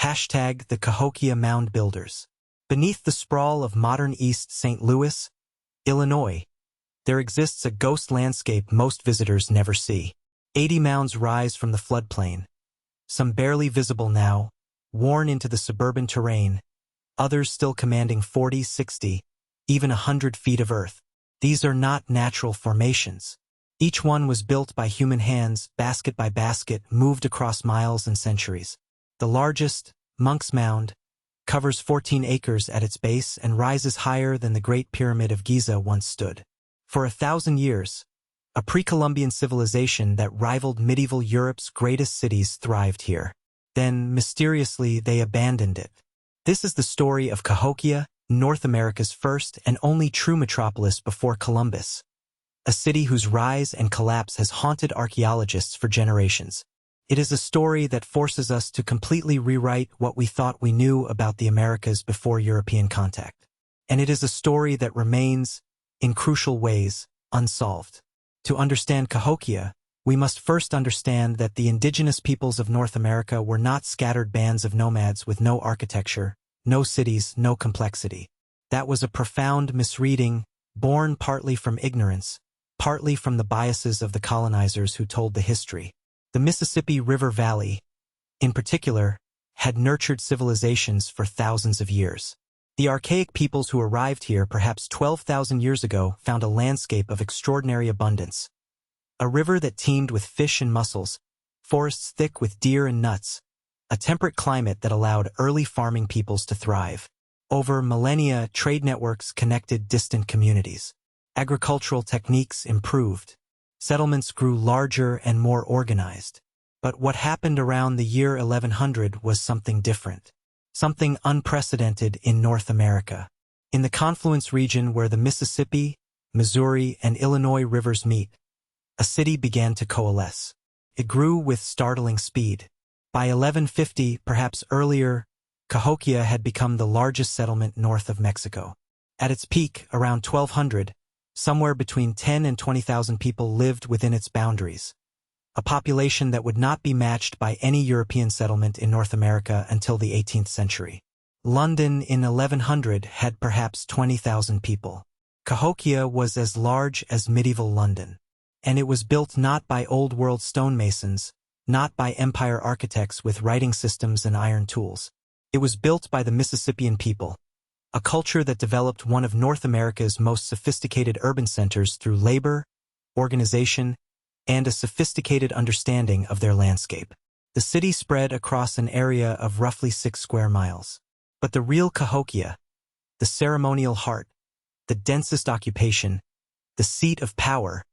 Hashtag the Cahokia Mound Builders. Beneath the sprawl of modern East St. Louis, Illinois, there exists a ghost landscape most visitors never see. 80 mounds rise from the floodplain, some barely visible now, worn into the suburban terrain, others still commanding 40, 60, even 100 feet of earth. These are not natural formations. Each one was built by human hands, basket by basket, moved across miles and centuries. The largest, Monk's Mound, covers 14 acres at its base and rises higher than the Great Pyramid of Giza once stood. For 1,000 years, a pre-Columbian civilization that rivaled medieval Europe's greatest cities thrived here. Then, mysteriously, they abandoned it. This is the story of Cahokia, North America's first and only true metropolis before Columbus, a city whose rise and collapse has haunted archaeologists for generations. It is a story that forces us to completely rewrite what we thought we knew about the Americas before European contact. And it is a story that remains, in crucial ways, unsolved. To understand Cahokia, we must first understand that the indigenous peoples of North America were not scattered bands of nomads with no architecture, no cities, no complexity. That was a profound misreading, born partly from ignorance, partly from the biases of the colonizers who told the history. The Mississippi River Valley, in particular, had nurtured civilizations for thousands of years. The archaic peoples who arrived here perhaps 12,000 years ago found a landscape of extraordinary abundance. A river that teemed with fish and mussels, forests thick with deer and nuts, a temperate climate that allowed early farming peoples to thrive. Over millennia, trade networks connected distant communities. Agricultural techniques improved. Settlements grew larger and more organized. But what happened around the year 1100 was something different. Something unprecedented in North America. In the confluence region where the Mississippi, Missouri, and Illinois rivers meet, a city began to coalesce. It grew with startling speed. By 1150, perhaps earlier, Cahokia had become the largest settlement north of Mexico. At its peak, around 1200, somewhere between 10 and 20,000 people lived within its boundaries, a population that would not be matched by any European settlement in North America until the 18th century. London in 1100 had perhaps 20,000 people. Cahokia was as large as medieval London, and it was built not by old-world stonemasons, not by empire architects with writing systems and iron tools. It was built by the Mississippian people, a culture that developed one of North America's most sophisticated urban centers through labor, organization, and a sophisticated understanding of their landscape. The city spread across an area of roughly 6 square miles. But the real Cahokia, the ceremonial heart, the densest occupation, the seat of power,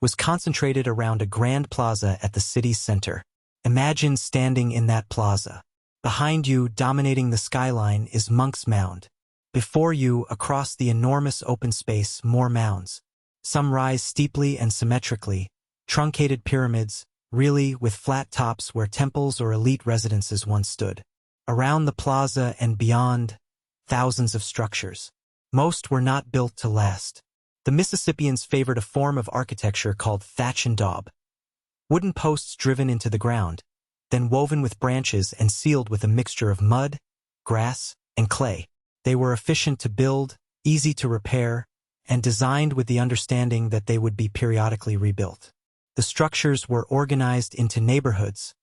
was concentrated around a grand plaza at the city's center. Imagine standing in that plaza. Behind you, dominating the skyline, is Monk's Mound. Before you, across the enormous open space, more mounds. Some rise steeply and symmetrically, truncated pyramids, really with flat tops where temples or elite residences once stood. Around the plaza and beyond, thousands of structures. Most were not built to last. The Mississippians favored a form of architecture called thatch and daub. Wooden posts driven into the ground, then woven with branches and sealed with a mixture of mud, grass, and clay. They were efficient to build, easy to repair, and designed with the understanding that they would be periodically rebuilt. The structures were organized into neighborhoods,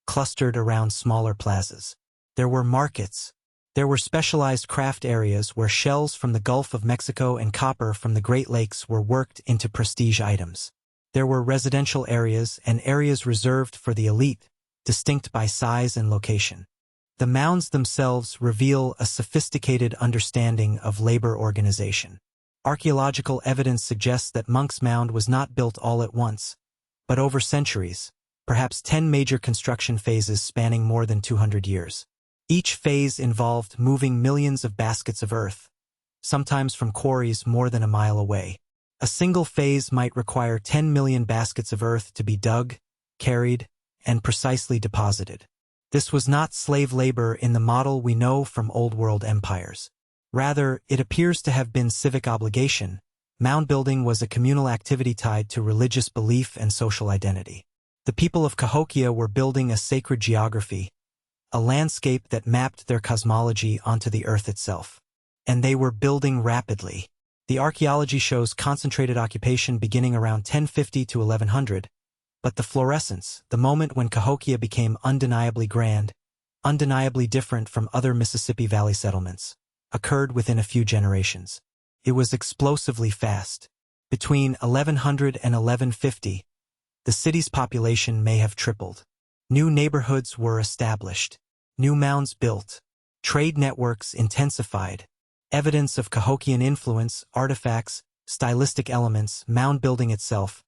clustered around smaller plazas. There were markets. There were specialized craft areas where shells from the Gulf of Mexico and copper from the Great Lakes were worked into prestige items. There were residential areas and areas reserved for the elite, distinct by size and location. The mounds themselves reveal a sophisticated understanding of labor organization. Archaeological evidence suggests that Monk's Mound was not built all at once, but over centuries, perhaps 10 major construction phases spanning more than 200 years. Each phase involved moving millions of baskets of earth, sometimes from quarries more than a mile away. A single phase might require 10 million baskets of earth to be dug, carried, and precisely deposited. This was not slave labor in the model we know from Old World empires. Rather, it appears to have been civic obligation. Mound building was a communal activity tied to religious belief and social identity. The people of Cahokia were building a sacred geography, a landscape that mapped their cosmology onto the Earth itself. And they were building rapidly. The archaeology shows concentrated occupation beginning around 1050 to 1100, but the florescence, the moment when Cahokia became undeniably grand, undeniably different from other Mississippi Valley settlements, occurred within a few generations. It was explosively fast. Between 1100 and 1150, the city's population may have tripled. New neighborhoods were established, new mounds built, trade networks intensified. Evidence of Cahokian influence, artifacts, stylistic elements, mound building itself,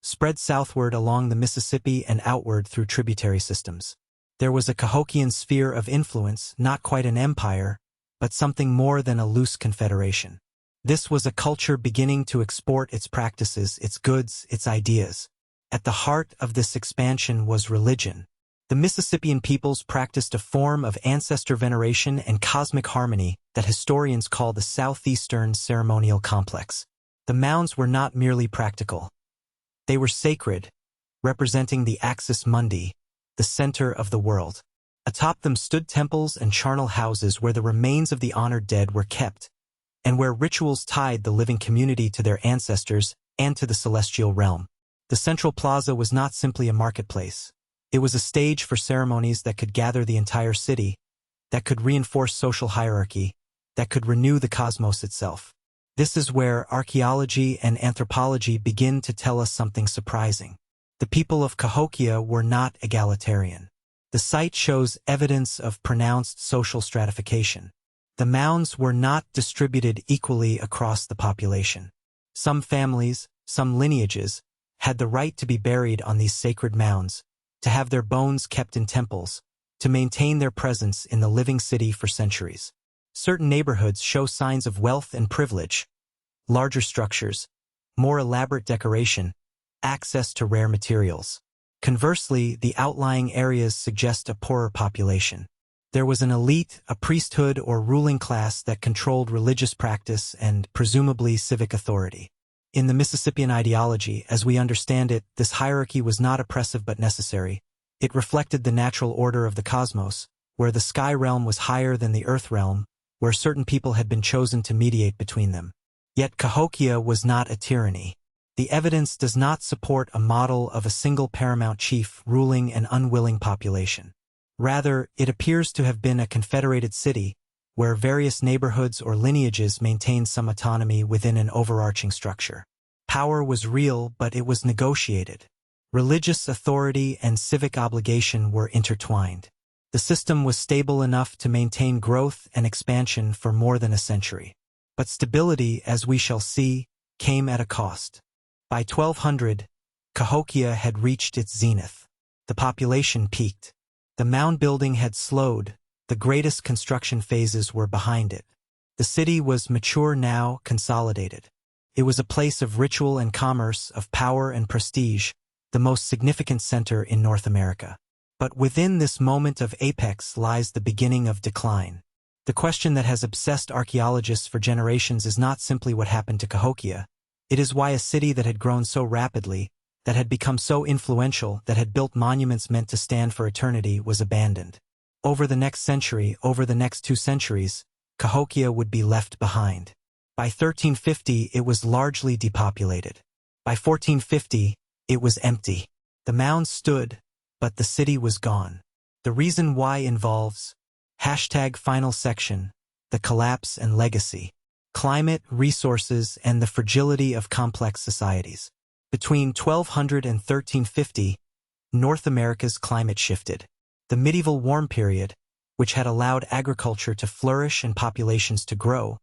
spread southward along the Mississippi and outward through tributary systems. There was a Cahokian sphere of influence, not quite an empire, but something more than a loose confederation. This was a culture beginning to export its practices, its goods, its ideas. At the heart of this expansion was religion. The Mississippian peoples practiced a form of ancestor veneration and cosmic harmony that historians call the Southeastern ceremonial complex. The mounds were not merely practical. They were sacred, representing the axis mundi, the center of the world. Atop them stood temples and charnel houses where the remains of the honored dead were kept, and where rituals tied the living community to their ancestors and to the celestial realm. The central plaza was not simply a marketplace. It was a stage for ceremonies that could gather the entire city, that could reinforce social hierarchy, that could renew the cosmos itself. This is where archaeology and anthropology begin to tell us something surprising. The people of Cahokia were not egalitarian. The site shows evidence of pronounced social stratification. The mounds were not distributed equally across the population. Some families, some lineages, had the right to be buried on these sacred mounds, to have their bones kept in temples, to maintain their presence in the living city for centuries. Certain neighborhoods show signs of wealth and privilege, larger structures, more elaborate decoration, access to rare materials. Conversely, the outlying areas suggest a poorer population. There was an elite, a priesthood or ruling class that controlled religious practice and, presumably, civic authority. In the Mississippian ideology, as we understand it, this hierarchy was not oppressive but necessary. It reflected the natural order of the cosmos, where the sky realm was higher than the earth realm, where certain people had been chosen to mediate between them. Yet Cahokia was not a tyranny. The evidence does not support a model of a single paramount chief ruling an unwilling population. Rather, it appears to have been a confederated city, where various neighborhoods or lineages maintained some autonomy within an overarching structure. Power was real, but it was negotiated. Religious authority and civic obligation were intertwined. The system was stable enough to maintain growth and expansion for more than a century. But stability, as we shall see, came at a cost. By 1200, Cahokia had reached its zenith. The population peaked. The mound building had slowed. The greatest construction phases were behind it. The city was mature now, consolidated. It was a place of ritual and commerce, of power and prestige, the most significant center in North America. But within this moment of apex lies the beginning of decline. The question that has obsessed archaeologists for generations is not simply what happened to Cahokia. It is why a city that had grown so rapidly, that had become so influential, that had built monuments meant to stand for eternity, was abandoned. Over the next century, over the next 2 centuries, Cahokia would be left behind. By 1350, it was largely depopulated. By 1450, it was empty. The mounds stood, but the city was gone. The reason why involves #final section, the collapse and legacy, climate, resources, and the fragility of complex societies. Between 1200 and 1350, North America's climate shifted. The medieval warm period, which had allowed agriculture to flourish and populations to grow,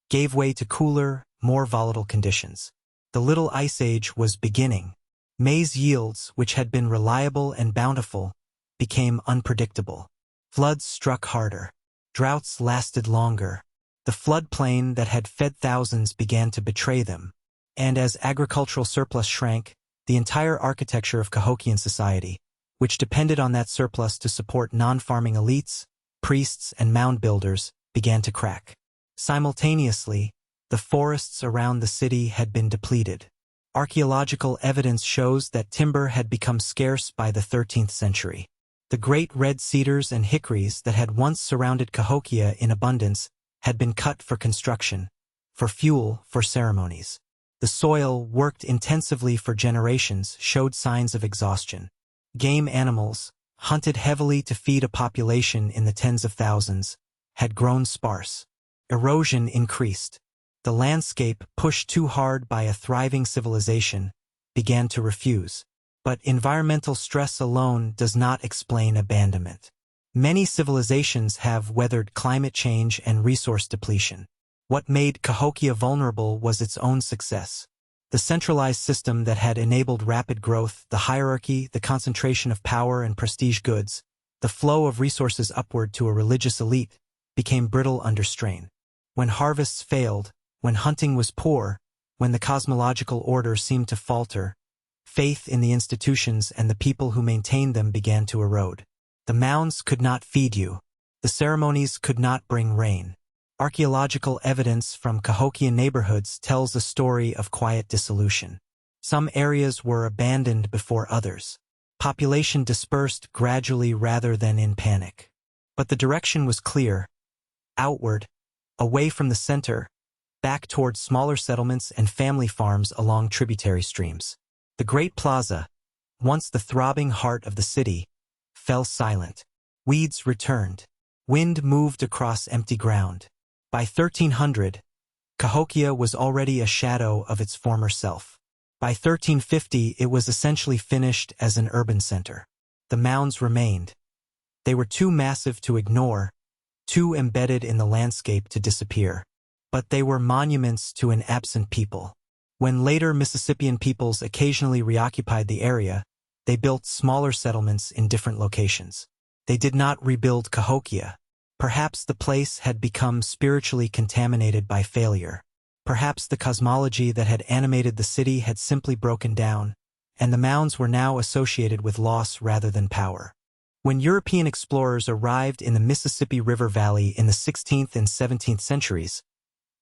gave way to cooler, more volatile conditions. The Little Ice Age was beginning. Maize yields, which had been reliable and bountiful, became unpredictable. Floods struck harder. Droughts lasted longer. The floodplain that had fed thousands began to betray them. And as agricultural surplus shrank, the entire architecture of Cahokian society, which depended on that surplus to support non-farming elites, priests, and mound builders, began to crack. Simultaneously, the forests around the city had been depleted. Archaeological evidence shows that timber had become scarce by the 13th century. The great red cedars and hickories that had once surrounded Cahokia in abundance had been cut for construction, for fuel, for ceremonies. The soil, worked intensively for generations, showed signs of exhaustion. Game animals, hunted heavily to feed a population in the tens of thousands, had grown sparse. Erosion increased. The landscape, pushed too hard by a thriving civilization, began to refuse. But environmental stress alone does not explain abandonment. Many civilizations have weathered climate change and resource depletion. What made Cahokia vulnerable was its own success. The centralized system that had enabled rapid growth, the hierarchy, the concentration of power and prestige goods, the flow of resources upward to a religious elite, became brittle under strain. When harvests failed, when hunting was poor, when the cosmological order seemed to falter, faith in the institutions and the people who maintained them began to erode. The mounds could not feed you. The ceremonies could not bring rain. Archaeological evidence from Cahokian neighborhoods tells a story of quiet dissolution. Some areas were abandoned before others. Population dispersed gradually rather than in panic. But the direction was clear. Outward, away from the center, back towards smaller settlements and family farms along tributary streams. The great plaza, once the throbbing heart of the city, fell silent. Weeds returned. Wind moved across empty ground. By 1300, Cahokia was already a shadow of its former self. By 1350, it was essentially finished as an urban center. The mounds remained. They were too massive to ignore, too embedded in the landscape to disappear. But they were monuments to an absent people. When later Mississippian peoples occasionally reoccupied the area, they built smaller settlements in different locations. They did not rebuild Cahokia. Perhaps the place had become spiritually contaminated by failure. Perhaps the cosmology that had animated the city had simply broken down, and the mounds were now associated with loss rather than power. When European explorers arrived in the Mississippi River Valley in the 16th and 17th centuries,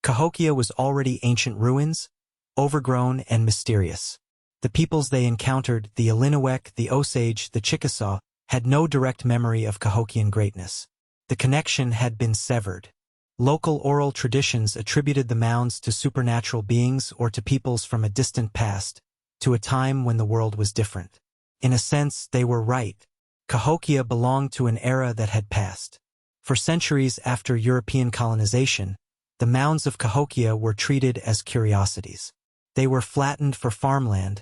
Cahokia was already ancient ruins, overgrown and mysterious. The peoples they encountered, the Illinois, the Osage, the Chickasaw, had no direct memory of Cahokian greatness. The connection had been severed. Local oral traditions attributed the mounds to supernatural beings or to peoples from a distant past, to a time when the world was different. In a sense, they were right. Cahokia belonged to an era that had passed. For centuries after European colonization, the mounds of Cahokia were treated as curiosities. They were flattened for farmland,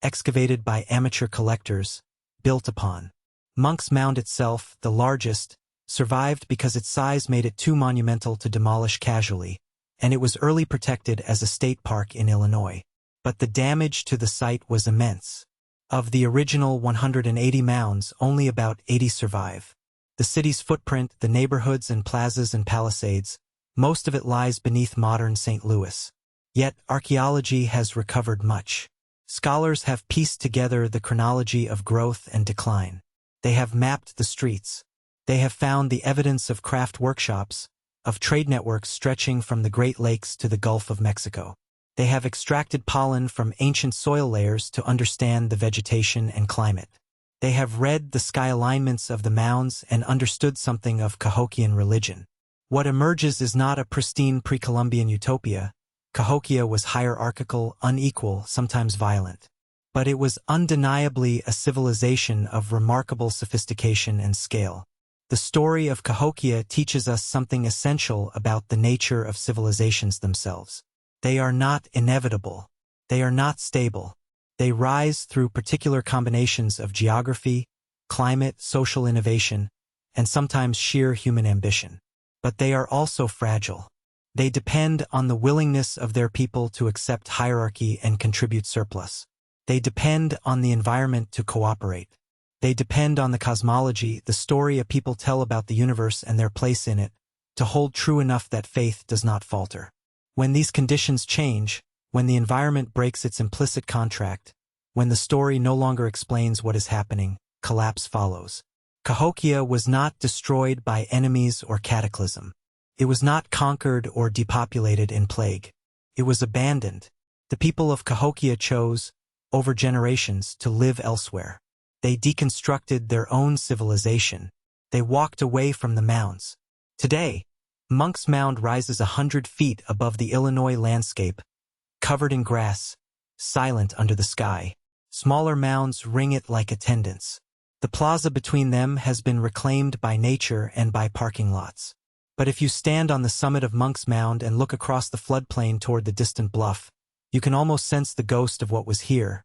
excavated by amateur collectors, built upon. Monk's Mound itself, the largest, survived because its size made it too monumental to demolish casually, and it was early protected as a state park in Illinois. But the damage to the site was immense. Of the original 180 mounds, only about 80 survive. The city's footprint, the neighborhoods and plazas and palisades, most of it lies beneath modern St. Louis. Yet archaeology has recovered much. Scholars have pieced together the chronology of growth and decline. They have mapped the streets. They have found the evidence of craft workshops, of trade networks stretching from the Great Lakes to the Gulf of Mexico. They have extracted pollen from ancient soil layers to understand the vegetation and climate. They have read the sky alignments of the mounds and understood something of Cahokian religion. What emerges is not a pristine pre-Columbian utopia. Cahokia was hierarchical, unequal, sometimes violent. But it was undeniably a civilization of remarkable sophistication and scale. The story of Cahokia teaches us something essential about the nature of civilizations themselves. They are not inevitable. They are not stable. They rise through particular combinations of geography, climate, social innovation, and sometimes sheer human ambition. But they are also fragile. They depend on the willingness of their people to accept hierarchy and contribute surplus. They depend on the environment to cooperate. They depend on the cosmology, the story a people tell about the universe and their place in it, to hold true enough that faith does not falter. When these conditions change, when the environment breaks its implicit contract, when the story no longer explains what is happening, collapse follows. Cahokia was not destroyed by enemies or cataclysm. It was not conquered or depopulated in plague. It was abandoned. The people of Cahokia chose, over generations, to live elsewhere. They deconstructed their own civilization. They walked away from the mounds. Today, Monk's Mound rises 100 feet above the Illinois landscape, covered in grass, silent under the sky. Smaller mounds ring it like attendants. The plaza between them has been reclaimed by nature and by parking lots. But if you stand on the summit of Monk's Mound and look across the floodplain toward the distant bluff, you can almost sense the ghost of what was here.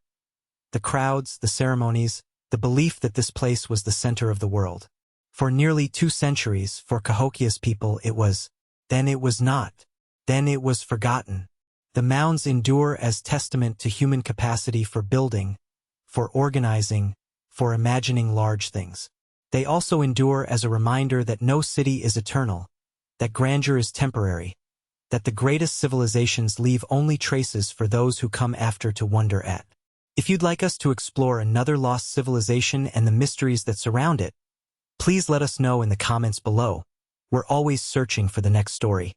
The crowds, the ceremonies, the belief that this place was the center of the world. For nearly 2 centuries, for Cahokia's people, it was. Then it was not. Then it was forgotten. The mounds endure as testament to human capacity for building, for organizing, for imagining large things. They also endure as a reminder that no city is eternal, that grandeur is temporary, that the greatest civilizations leave only traces for those who come after to wonder at. If you'd like us to explore another lost civilization and the mysteries that surround it, please let us know in the comments below. We're always searching for the next story.